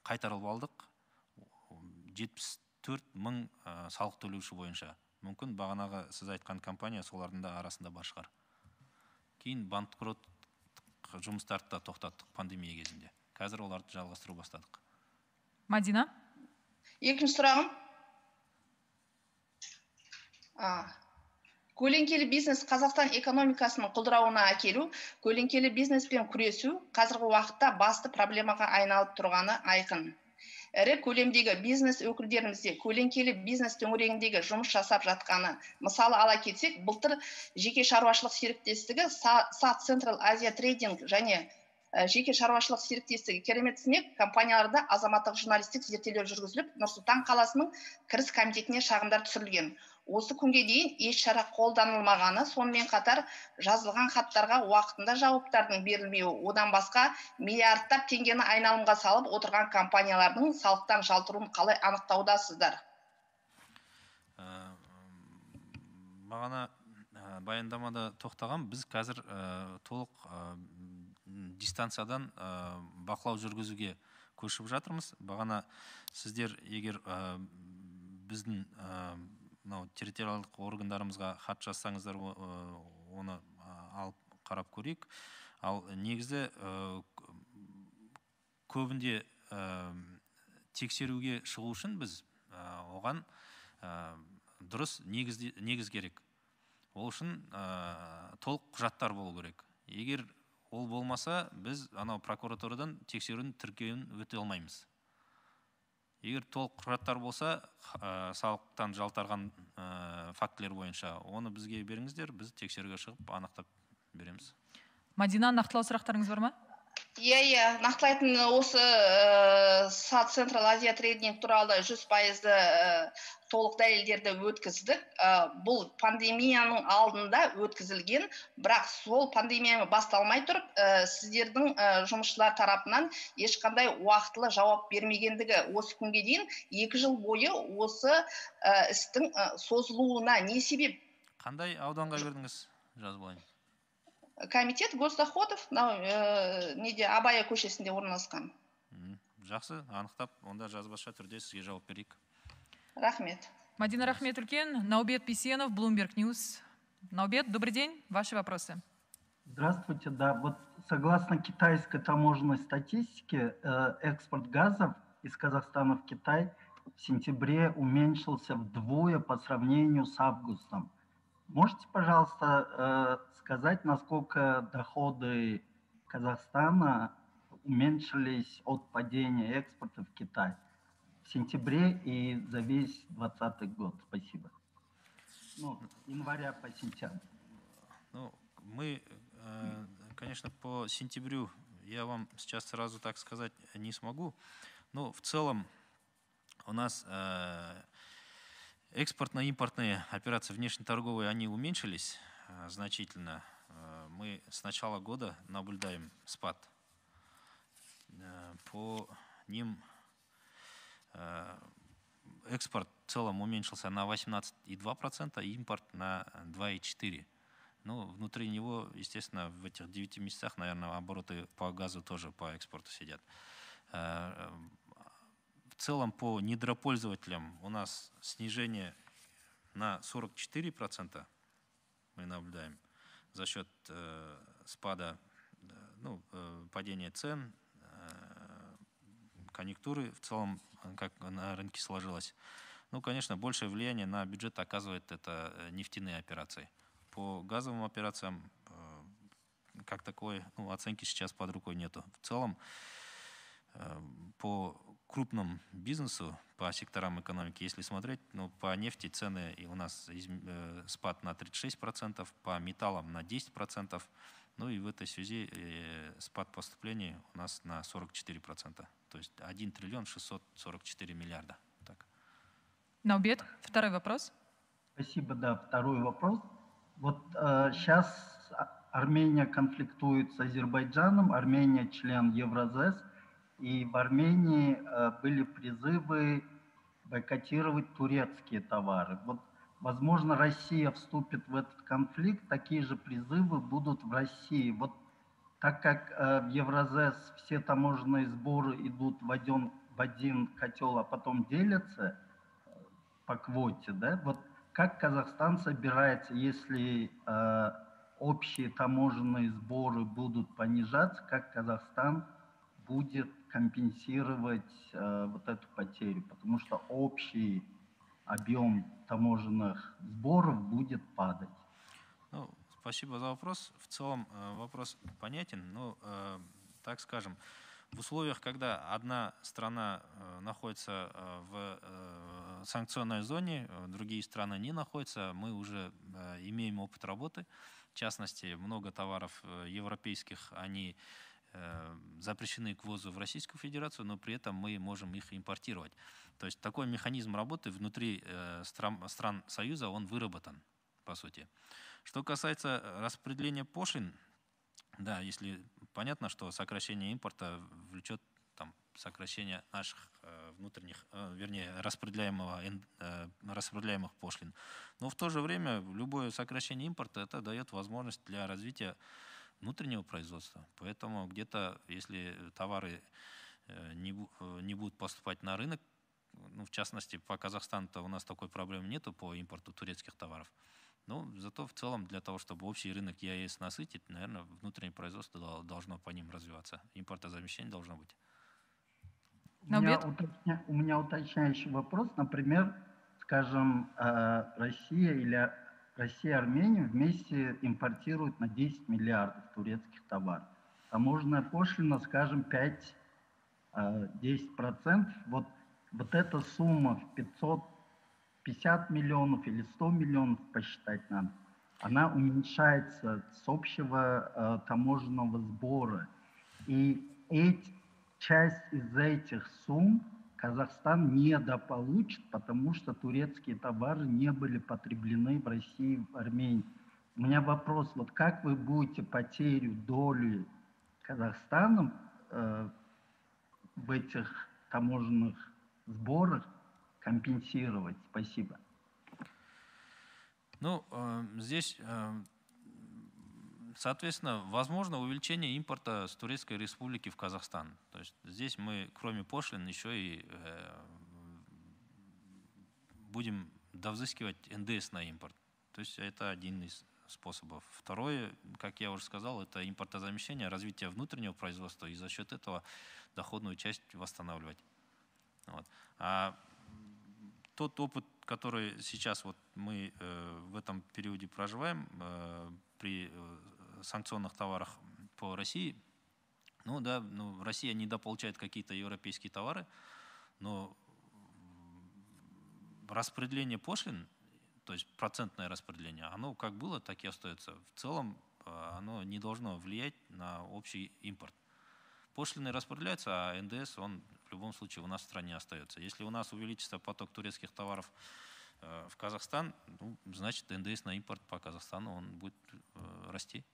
қайтарылып алдық. 74 мың салық төлеуші бойынша. Мүмкін бағанағы сіз айтқан компания солардың да арасында бар шығар. Кейін банкрот жұмыстарды да тоқтаттық пандемия кезінде. Қазір оларды жалғастыру бастадық. Мадина? Екінші сұрағым. Көлеңкелі бизнес Қазақстан экономикасының құлдырауына әкелу, көлеңкелі бизнеспен күресу қазіргі уақытта басты проблемаға айналып тұрғаны айқын. Ірі көлемдегі бизнес өкілдерімізде көлеңкелі бизнес төңірегіндегі жұмыс жасап жатқаны. Мысалы ала кетсек, былтыр жеке шаруашылық серіктестігі SAT Central Asia Trading және жеке шаруашылық серіктестігі Керемет Снег компанияларда азаматтық журналистік зерттеулер жүргізіліп, Нұр-Сұлтан қаласының кіріс комитетіне шағымдар түсірілген. Осы күнге дейін еш шара қолданылмағаны, сонымен қатар жазылған хаттарға уақытында жауаптардың берілмеуі, одан басқа миллиардтап теңгені айналымға салып отырған компаниялардың салықтан жалтыруын қалай анықтаудасыздар? Бағана баяндамада тоқтаған, біз қазір толық дистанциядан бақылау жүргізуге көшіп жатырмыз. Бағана сіздер егер біздің территориалдық органдарымызға хат жазсаңыздар, оны алып қарап көрейік. Ал негізі көбінде тексеруге шығу үшін біз оған дұрыс негіз керек. Ол үшін толық құжаттар болу керек. Егер ол болмаса, біз прокуратурадан тексерудің тіркеуін өте алмаймыз. Егер толық құжаттар болса, салықтан жалтарған фактілер бойынша, оны бізге беріңіздер, біз тексеруге шығып анықтап береміз. Мадина, нақтылау сұрақтарыңыз бар ма? Иә, нақтылайтын осы SAT Central Asia Trading туралы 100% толық дәлелдерді өткіздік. Бұл пандемияның алдында өткізілген, бірақ сол пандемия басталмай тұрып, сіздердің жұмысшылар тарапынан ешқандай уақытылы жауап бермегендігі осы күнге дейін 2 жыл бойы осы істің созылуына не себеп? Қандай ауданға бердіңіз? Жазып алайын. Комитет госдоходов неде Абая көшесінде орналасқан. Жақсы, анықтап, онда жазбаша түрде сізге жауап берейік. Рахмет. Мадина, рахмет үлкен. Наубет Бисенов, Bloomberg News. Наубет, добрый день. Ваши вопросы. Здравствуйте. Да, вот согласно китайской таможенной статистике, экспорт газов из Казахстана в Китай в сентябре уменьшился вдвое по сравнению с августом. Можете, пожалуйста, сказать, насколько доходы Казахстана уменьшились от падения экспорта в Китай в сентябре и за весь 2020 год? Спасибо. Января по сентябрь. Мы, конечно, по сентябрю я вам сейчас сразу так сказать не смогу, но в целом у нас экспортно-импортные операции внешнеторговые, они уменьшились значительно. Мы с начала года наблюдаем спад. По ним экспорт в целом уменьшился на 18,2%, импорт на 2,4%. Ну, внутри него, естественно, в этих 9 месяцах, наверное, обороты по газу тоже по экспорту сидят. В целом по недропользователям у нас снижение на 44% мы наблюдаем за счет спада, падения цен, конъюнктуры в целом, как на рынке сложилось. Ну, конечно, большее влияние на бюджет оказывает это нефтяные операции. По газовым операциям, как такой, оценки сейчас под рукой нету. В целом, по крупному бизнесу, по секторам экономики, если смотреть, по нефти цены у нас спад на 36%, по металлам на 10%, ну и в этой связи спад поступлений у нас на 44%, то есть 1 триллион 644 миллиарда. Так. Наубет, второй вопрос. Спасибо, да, второй вопрос. Вот сейчас Армения конфликтует с Азербайджаном, Армения член Евразес, и в Армении были призывы бойкотировать турецкие товары. Вот, возможно, Россия вступит в этот конфликт, такие же призывы будут в России. Вот так как в Евразес все таможенные сборы идут в один котел, а потом делятся по квоте, да, вот как Казахстан собирается, если общие таможенные сборы будут понижаться, как Казахстан будет компенсировать вот эту потерю, потому что общий объем таможенных сборов будет падать. Ну, спасибо за вопрос. В целом вопрос понятен, но, так скажем, в условиях, когда одна страна находится в санкционной зоне, другие страны не находятся, мы уже имеем опыт работы. В частности, много товаров европейских, они запрещены к ввозу в Российскую Федерацию, но при этом мы можем их импортировать. То есть такой механизм работы внутри стран Союза, он выработан, по сути. Что касается распределения пошлин, да, если понятно, что сокращение импорта влечет там сокращение наших внутренних, вернее, распределяемых пошлин. Но в то же время любое сокращение импорта это дает возможность для развития внутреннего производства. Поэтому где-то, если товары не будут поступать на рынок, ну, в частности, по Казахстану-то у нас такой проблемы нету по импорту турецких товаров. Но зато в целом для того, чтобы общий рынок ЕАЭС насытить, наверное, внутреннее производство должно по ним развиваться. Импортозамещение должно быть. У меня уточняющий вопрос. Например, скажем, Россия и Армения вместе импортируют на 10 миллиардов турецких товаров. Таможенная пошлина, скажем, 5-10%. Вот эта сумма в 550 миллионов или 100 миллионов посчитать надо, она уменьшается с общего таможенного сбора. И часть из этих сумм Казахстан недополучит, потому что турецкие товары не были потреблены в России, в Армении. У меня вопрос, вот как вы будете потерю доли Казахстана в этих таможенных сборах компенсировать? Спасибо. Ну, здесь, соответственно, возможно увеличение импорта с Турецкой Республики в Казахстан. То есть здесь мы, кроме пошлин, еще и будем довзыскивать НДС на импорт. То есть это один из способов. Второе, как я уже сказал, это импортозамещение, развитие внутреннего производства и за счет этого доходную часть восстанавливать. Вот. А тот опыт, который сейчас вот мы в этом периоде проживаем при санкционных товарах по России, ну да, Россия недополучает какие-то европейские товары, но распределение пошлин, то есть процентное распределение, оно как было, так и остается. В целом оно не должно влиять на общий импорт. Пошлины распределяются, а НДС, он в любом случае у нас в стране остается. Если у нас увеличится поток турецких товаров в Казахстан, ну, значит НДС на импорт по Казахстану он будет расти.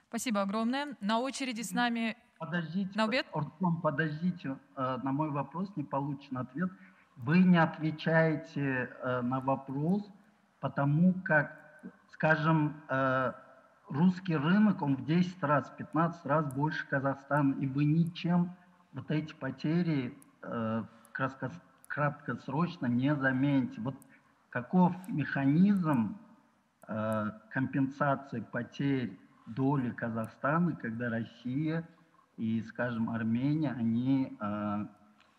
Спасибо огромное. На очереди с нами Подождите, Артем, подождите, на мой вопрос не получен ответ. Вы не отвечаете на вопрос, потому как, скажем, русский рынок, он в 10 раз, 15 раз больше Казахстана, и вы ничем вот эти потери краткосрочно не замените. Вот каков механизм компенсации потерь доли Казахстана, когда Россия и, скажем, Армения, они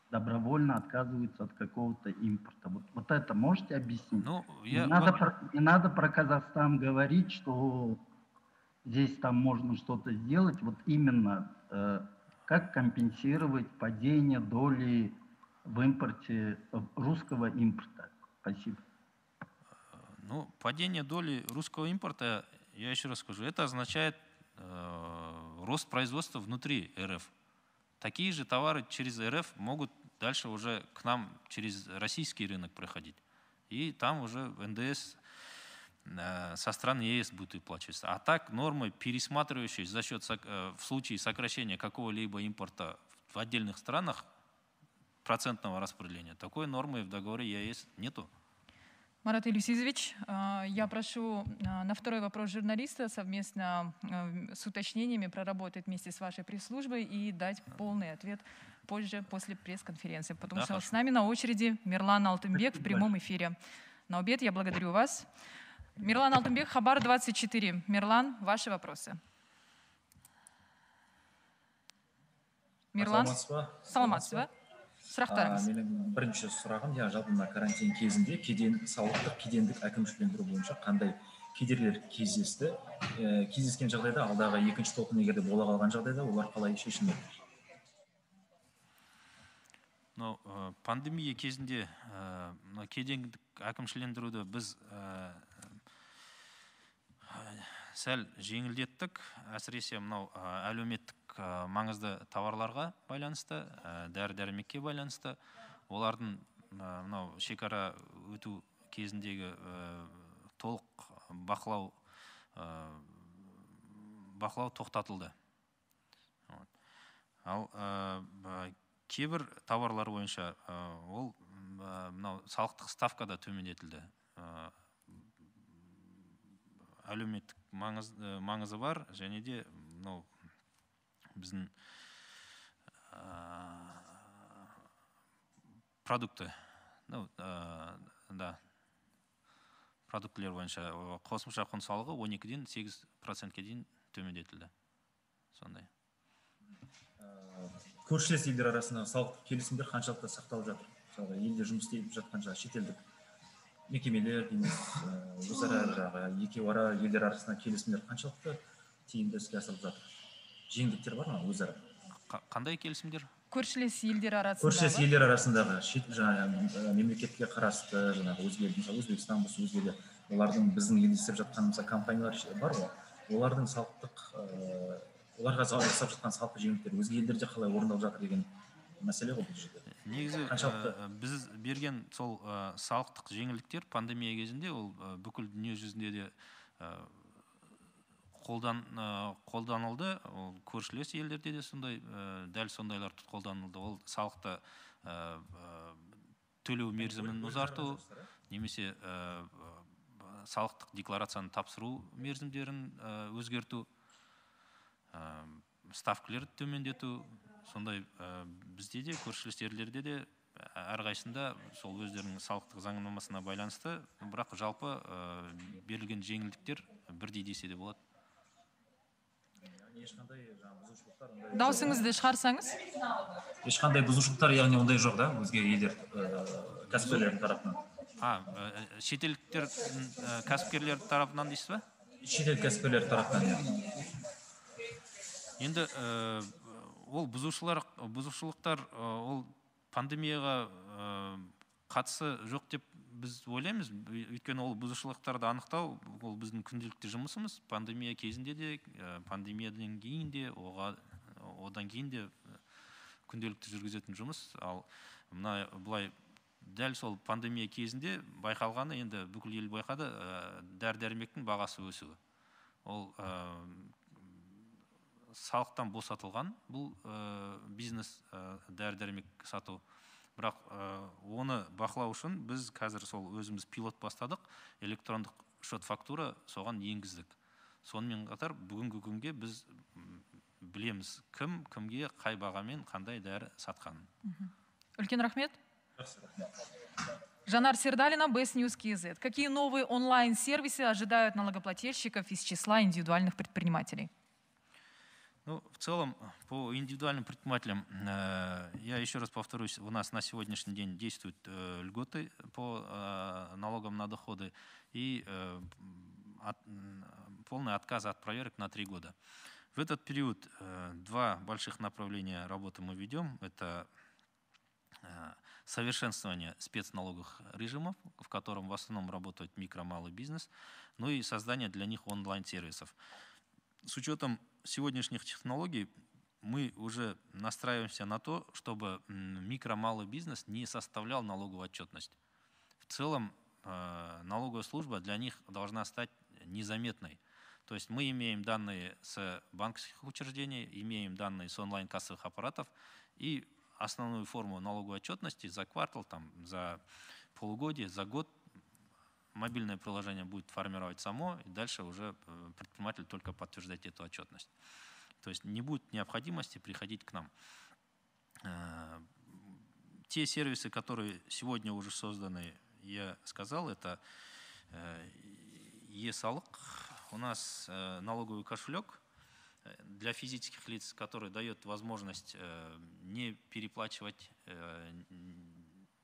добровольно отказываются от какого-то импорта. Вот это можете объяснить? Ну, не надо про Казахстан говорить, что здесь там можно что-то сделать. Вот именно как компенсировать падение доли в импорте, русского импорта. Спасибо. Ну, падение доли русского импорта, я еще раз скажу, это означает рост производства внутри РФ. Такие же товары через РФ могут дальше уже к нам через российский рынок проходить. И там уже НДС со стран ЕС будет выплачиваться. А так нормы, пересматривающие за счет, в случае сокращения какого-либо импорта в отдельных странах процентного распределения, такой нормы в договоре ЕС нету. Марат Илюсизович, я прошу на второй вопрос журналиста совместно с уточнениями проработать вместе с вашей пресс-службой и дать полный ответ позже, после пресс-конференции. Потому что с нами на очереди Мирлан Алтынбек в прямом эфире. На обед я благодарю вас. Мирлан Алтынбек, Хабар 24. Мирлан, ваши вопросы. Мирлан, саламатсыз ба? Сұрақтарыңыз. Менің бірінші сұрағым, жалпы мына карантин кезінде салықтық кедендік әкімшілендіру бойынша қандай кедергілер кездесті? Кездескен жағдайда алдағы екінші толқын егерде бола қалған жағдайда олар қалай шешілмек? Пандемия кезінде кедендік әкімшілендіруді біз сәл жеңілдеттік, әсіресе мынау әлеуметтік маңызды товарларға байланысты, дәрі-дәрмекке байланысты. Олардың мынау шекара өту кезіндегі толық бақылау тоқтатылды. Ал кейбір товарлар бойынша ол мынау салықтық ставкада төмендетілді. Әлеуметтік маңызы бар, және де мынау біздің продукты, продуктілер бойынша қосымша құн салығы 12-ден 8%-ке дейін төмендетілді. Сондай. Көршілес елдер арасында салықтық келісімдер қаншалықты сақталып жатыр? Мысалы, елде жұмыс істеп жатқан шетелдік мекемелер, өзара екеуара елдер арасында келісімдер қаншалықты тиімді іске асырылып жатыр? Жеңілдіктер бар ма өзара? Қандай келісімдер? Көршілес елдер арасындағы. Көршілес елдер арасындағы мемлекетке қарасты, өзге мысалы Өзбекстан болсын, өзге де олардың біздің елде істеп жатқан компаниялар бар ғой. Олардың оларға жасап жатқан салықтық жеңілдіктер өзге елдерде қалай орындалып жатыр деген мәселе ғой бұл жерде. Негізі біз берген сол салықтық жеңілдіктер пандемия кезінде ол бүкіл дүние жүзінде де қолданылды. Көршілес елдерде де сондай, дәл сондайлар қолданылды. Ол салықты төлеу мерзімін ұзарту, немесе салықтық декларацияны тапсыру мерзімдерін өзгерту, ставкілерді төмендету. Сондай бізде де, көршілес елдерде де әрқайсында сол өздерінің салықтық заңнамасына байланысты, бірақ жалпы берілген жеңілдіктер бірдей десе де болады. Даусыңызды шығарсаңыз? Ешқандай бұзушылықтар, яғни ондай жоқ да, өзге елдер кәсіпкерлердің тарапынан? Шетелдіктер кәсіпкерлер тарапынан дейсіз ба? Шетел кәсіпкерлер тарапынан. Енді ол бұзушылықтар ол пандемияға қатысы жоқ деп біз ойлаймыз. Өйткені ол бұзушылықтарды анықтау, ол біздің күнделікті жұмысымыз. Пандемия кезінде де, пандемиядан кейін де, одан кейін де күнделікті жүргізетін жұмыс. Ал бұлай дәл сол пандемия кезінде байқалғаны, енді бүкіл ел байқады, дәрі-дәрмектің бағасы өсуі. Ол салықтан босатылған бұл бизнес дәрі-дәрмек сату. Бірақ оны бақылау үшін біз қазір сол өзіміз пилот бастадық, электрондық шот фактура соған енгіздік. Сонымен қатар бүгінгі күнге біз білеміз, кімге қай бағамен қандай дәрі сатқанын. Үлкен рахмет. Жанар Сердалина, Best News KZ. Какие новые онлайн-сервисы ожидают налогоплательщиков из числа индивидуальных предпринимателей? В целом, по индивидуальным предпринимателям, я еще раз повторюсь, у нас на сегодняшний день действуют льготы по налогам на доходы и полный отказ от проверок на 3 года. В этот период 2 больших направления работы мы ведем. Это совершенствование спецналоговых режимов, в котором в основном работает микро-малый бизнес, ну и создание для них онлайн-сервисов. С учетом сегодняшних технологий мы уже настраиваемся на то, чтобы микро-малый бизнес не составлял налоговую отчетность. В целом налоговая служба для них должна стать незаметной. То есть мы имеем данные с банковских учреждений, имеем данные с онлайн-кассовых аппаратов и основную форму налоговой отчетности за квартал, за полугодие, за год мобильное приложение будет формировать само, и дальше уже предприниматель только подтверждать эту отчетность. То есть не будет необходимости приходить к нам. Те сервисы, которые сегодня уже созданы, я сказал, это e-салық, у нас налоговый кошелек для физических лиц, который дает возможность не переплачивать,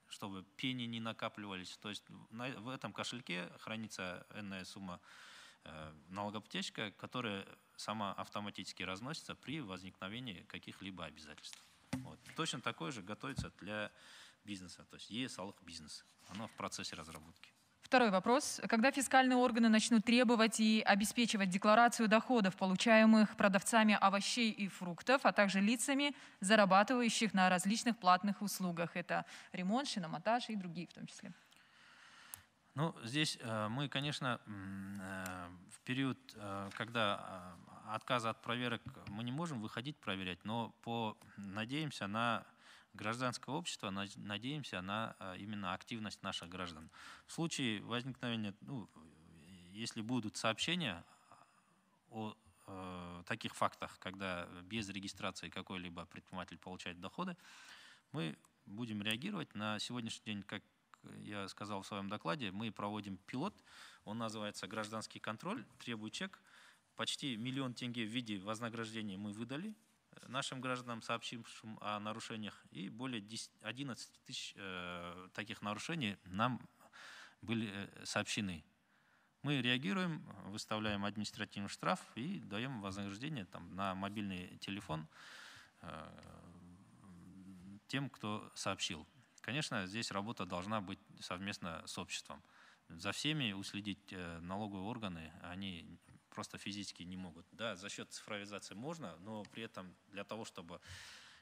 чтобы пени не накапливались. То есть в этом кошельке хранится энная сумма налогоплательщика, которая сама автоматически разносится при возникновении каких-либо обязательств. Вот. Точно такое же готовится для бизнеса, то есть e-салық бизнес. Оно в процессе разработки. Второй вопрос. Когда фискальные органы начнут требовать и обеспечивать декларацию доходов, получаемых продавцами овощей и фруктов, а также лицами, зарабатывающих на различных платных услугах? Это ремонт, шиномонтаж и другие в том числе. Ну, здесь мы, конечно, в период, когда отказа от проверок, мы не можем выходить проверять, но надеемся на гражданское общество, надеемся на именно активность наших граждан. В случае возникновения, если будут сообщения о таких фактах, когда без регистрации какой-либо предприниматель получает доходы, мы будем реагировать. На сегодняшний день, как я сказал в своем докладе, мы проводим пилот, он называется «Гражданский контроль», требует чек. Почти 1 миллион тенге в виде вознаграждения мы выдали нашим гражданам, сообщившим о нарушениях, и более 11 тысяч таких нарушений нам были сообщены. Мы реагируем, выставляем административный штраф и даем вознаграждение на мобильный телефон тем, кто сообщил. Конечно, здесь работа должна быть совместно с обществом. За всеми уследить налоговые органы, они просто физически не могут. Да, за счет цифровизации можно, но при этом для того, чтобы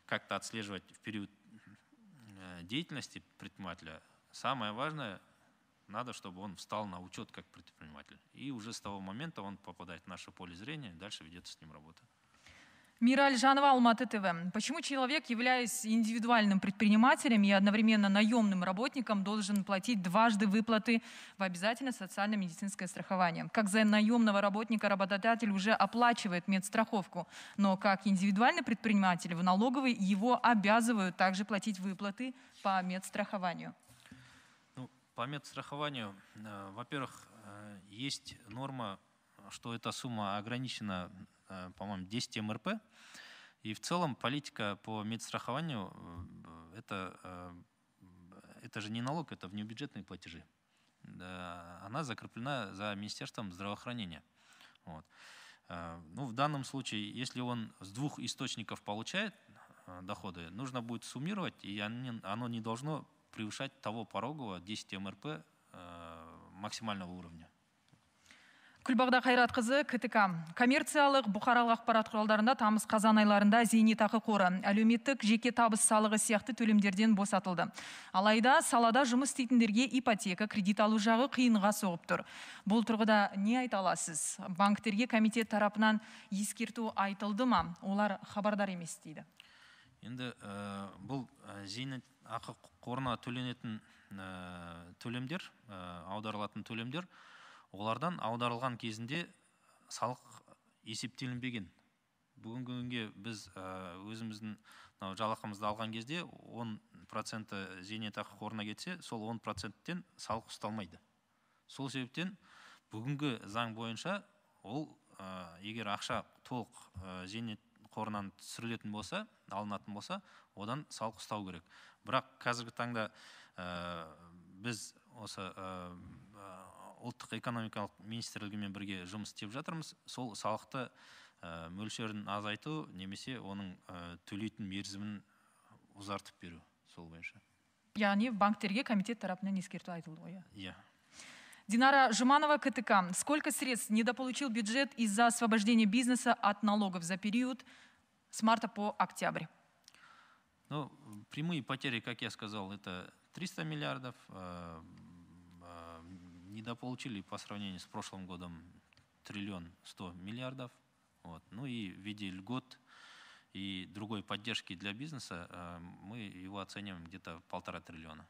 как-то отслеживать в период деятельности предпринимателя, самое важное, надо, чтобы он встал на учет как предприниматель. И уже с того момента он попадает в наше поле зрения, дальше ведется с ним работа. Мираль Жанова, Алматы ТВ. Почему человек, являясь индивидуальным предпринимателем и одновременно наемным работником, должен платить дважды выплаты в обязательное социально-медицинское страхование? Как за наемного работника работодатель уже оплачивает медстраховку, но как индивидуальный предприниматель в налоговой его обязывают также платить выплаты по медстрахованию? По медстрахованию, во-первых, есть норма, что эта сумма ограничена, по-моему, 10 МРП. И в целом политика по медстрахованию это же не налог, это внебюджетные платежи. Она закреплена за Министерством здравоохранения. Вот. В данном случае, если он с 2 источников получает доходы, нужно будет суммировать, и оно не должно превышать того порогового 10 МРП максимального уровня. Күлбағда Қайратқызы, КТК. Коммерциялық бұқаралық ақпарат құралдарында тамыз қазан айларында зейнетақы қоры, әлеуметтік жеке табыс салығы сияқты төлемдерден босатылды. Алайда салада жұмыс істейтіндерге ипотека, кредит алу жағы қиынға соғып тұр. Бұл тұрғыда не айта аласыз? Банктерге комитет тарапынан ескерту айтылды ма? Олар хабардар емес дейді. Енді бұл зейнетақы қорына төленетін төлемдер, аударылатын төлемдер, олардан аударылған кезінде салық есептелінбеген. Бүгінгі күнге біз өзіміздің жалақымызды алған кезде 10% зейнетақы қорына кетсе, сол 10%-тен салық ұсталмайды. Сол себептен бүгінгі заң бойынша ол егер ақша толық зейнет қорынан түсірілетін болса, алынатын болса, одан салық ұстау керек. Бірақ қазіргі таңда біз осы ұлттық экономикалық министрлігімен бірге жұмыс істеп жатырмыз. Сол салықты мөлшерін азайту немесе оның төлейтін мерзімін ұзартып беру сол бойынша. Яғни банктерге комитет тарапынан ескерту айтылды ғой? Иә. Динара Жуманова, КТК. Сколько средств недополучил бюджет из-за освобождения бизнеса от налогов за период с марта по октябрь? Прямые потери, как я сказал, это 300 миллиардов. Недополучили по сравнению с прошлым годом 1 100 миллиардов. Вот. И в виде льгот и другой поддержки для бизнеса мы его оцениваем где-то 1,5 триллиона.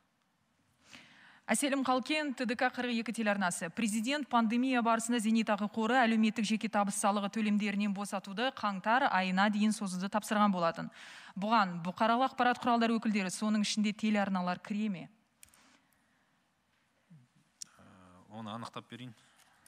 Әселім Қалкен, ТДК 42 телеарнасы. Президент пандемия барысында зейнетақы қоры әлеуметтік жеке табыс салығы төлемдерінен босатуды қаңтар айына дейін созуды тапсырған болатын. Бұған бұқаралық ақпарат құралдары өкілдері, соның ішінде телеарналар кіре ме? Оны анықтап берейін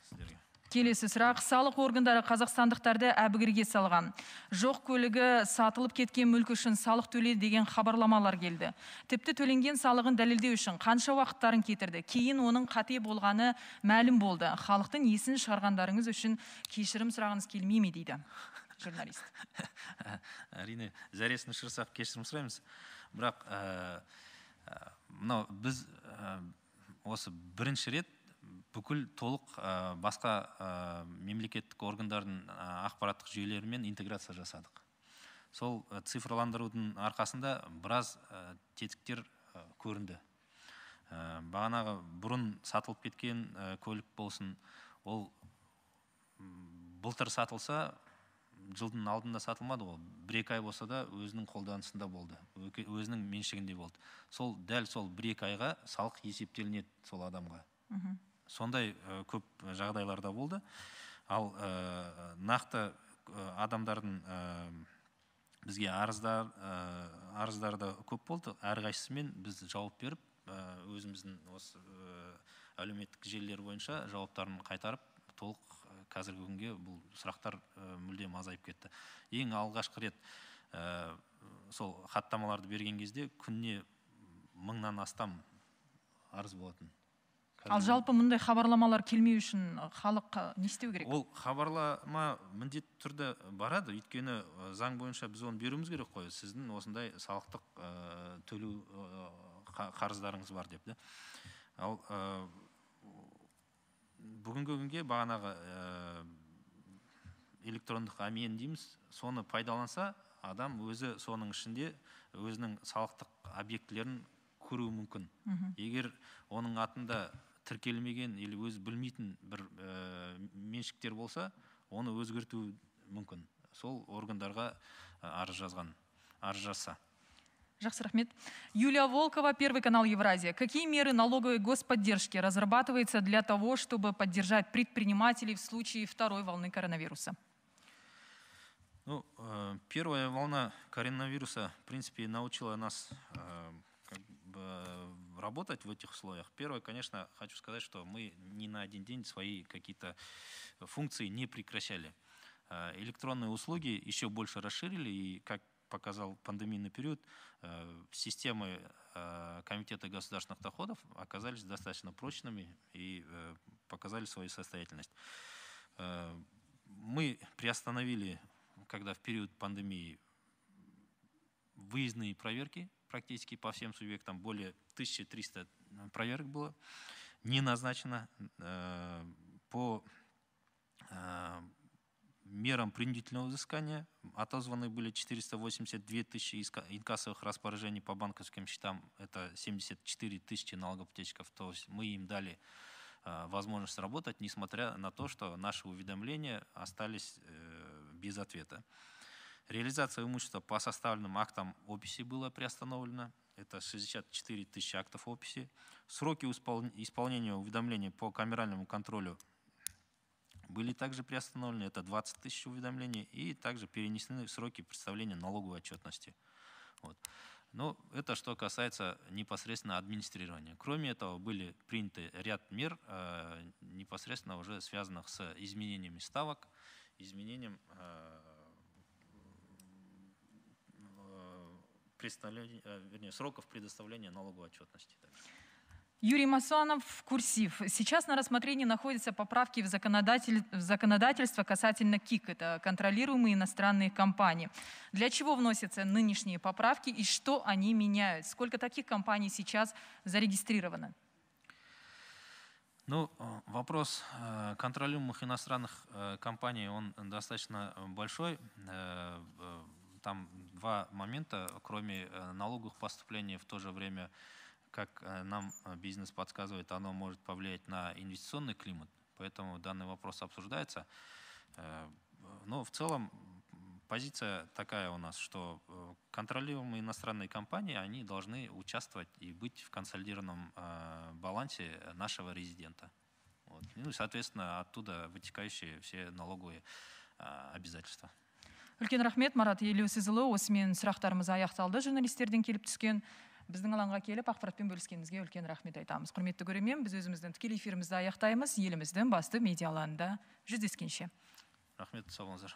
сіздерге. Келесі сұрақ: салық органдары қазақстандықтарды әбігерге салған. Жоқ көлігі сатылып кеткен мүлкі үшін салық төледі деген хабарламалар келді. Тіпті төленген салығын дәлелдеу үшін қанша уақыттарын кетірді. Кейін оның қате болғаны мәлім болды. Халықтың есін шығарғандарыңыз үшін кешірім сұрағыңыз келмей ме, дейді журналист. Әрине, зәресін ұшырсақ кешірім сұраймыз. Бірақ біз осы бірінші рет бүкіл толық басқа мемлекеттік органдардың ақпараттық жүйелерімен интеграция жасадық. Сол цифрландырудың арқасында біраз тетіктер көрінді. Бағанағы бұрын сатылып кеткен көлік болсын, ол былтыр сатылса, жылдың алдында сатылмады, ол 1-2 ай болса да өзінің қолданысында болды, өзінің меншігінде болды. Сол дәл сол 1-2 айға салық есептелінеді сол адамға. Сондай көп жағдайларда болды. Ал нақты адамдардың бізге арыздары көп болды. Әрқайсысымен біз жауап беріп, өзіміздің осы әлеуметтік желілер бойынша жауаптарын қайтарып, толық қазіргі күнге бұл сұрақтар мүлдем азайып кетті. Ең алғашқы рет сол хаттамаларды берген кезде күніне 1000-нан астам арыз болатын. Ал жалпы мұндай хабарламалар келмеу үшін халық не істеу керек? Ол хабарлама міндетті түрде барады, өйткені заң бойынша біз оны беруіміз керек қой, сіздің осындай салықтық төлеу қарыздарыңыз бар деп. Ал бүгінгі күнге бағанағы электрондық әмиен дейміз, соны пайдаланса, адам өзі соның ішінде өзінің салықтық объектілерін көруі мүмкін. Егер оның атында тіркелмеген или өз білмейтін бір меншіктер болса, оны өзгерту мүмкін. Сол органдарға арыз жазса. Жақсы, рахмет. Юлия Волкова, Первый канал Евразия. Какие меры налоговой господдержки разрабатываются для того, чтобы поддержать предпринимателей в случае второй волны коронавируса? Первая волна коронавируса, в принципе, научила нас работать в этих условиях. Первое, конечно, хочу сказать, что мы ни на один день свои какие-то функции не прекращали. Электронные услуги еще больше расширили, и, как показал пандемийный период, системы Комитета государственных доходов оказались достаточно прочными и показали свою состоятельность. Мы приостановили, когда в период пандемии, выездные проверки практически по всем субъектам. Более 1300 проверок было не назначено. По мерам принудительного взыскания отозваны были 482 тысячи инкассовых распоряжений по банковским счетам. Это 74 тысячи налогоплательщиков. То есть мы им дали возможность работать, несмотря на то, что наши уведомления остались без ответа. Реализация имущества по составленным актам описи была приостановлена. Это 64 тысячи актов описи. Сроки исполнения уведомлений по камеральному контролю были также приостановлены. Это 20 тысяч уведомлений. И также перенесены сроки представления налоговой отчетности. Но это что касается непосредственно администрирования. Кроме этого, были приняты ряд мер, непосредственно уже связанных с изменениями ставок, изменением сроков предоставления налоговой отчетности. Юрий Масонов, Курсив. Сейчас на рассмотрении находятся поправки в законодательство касательно КИК. Это контролируемые иностранные компании. Для чего вносятся нынешние поправки и что они меняют? Сколько таких компаний сейчас зарегистрировано? Вопрос контролируемых иностранных компаний, он достаточно большой. Там два момента, кроме налоговых поступлений, в то же время, как нам бизнес подсказывает, оно может повлиять на инвестиционный климат. Поэтому данный вопрос обсуждается. Но в целом позиция такая у нас, что контролируемые иностранные компании, они должны участвовать и быть в консолидированном балансе нашего резидента. Вот. Ну и, соответственно, оттуда вытекающие все налоговые обязательства. Үлкен рахмет, Марат Елеусізұлы. Осымен сұрақтарымыз аяқталды. Журналистерден келіп түскен біздің алаңға келіп ақпаратпен бөліскеніңізге үлкен рахмет айтамыз. Құрметті көрермен, біз өзіміздің тікелей эфирімізді аяқтаймыз. Еліміздің басты медиа алаңында жүздескенше. Рахмет, сау болыңыздар.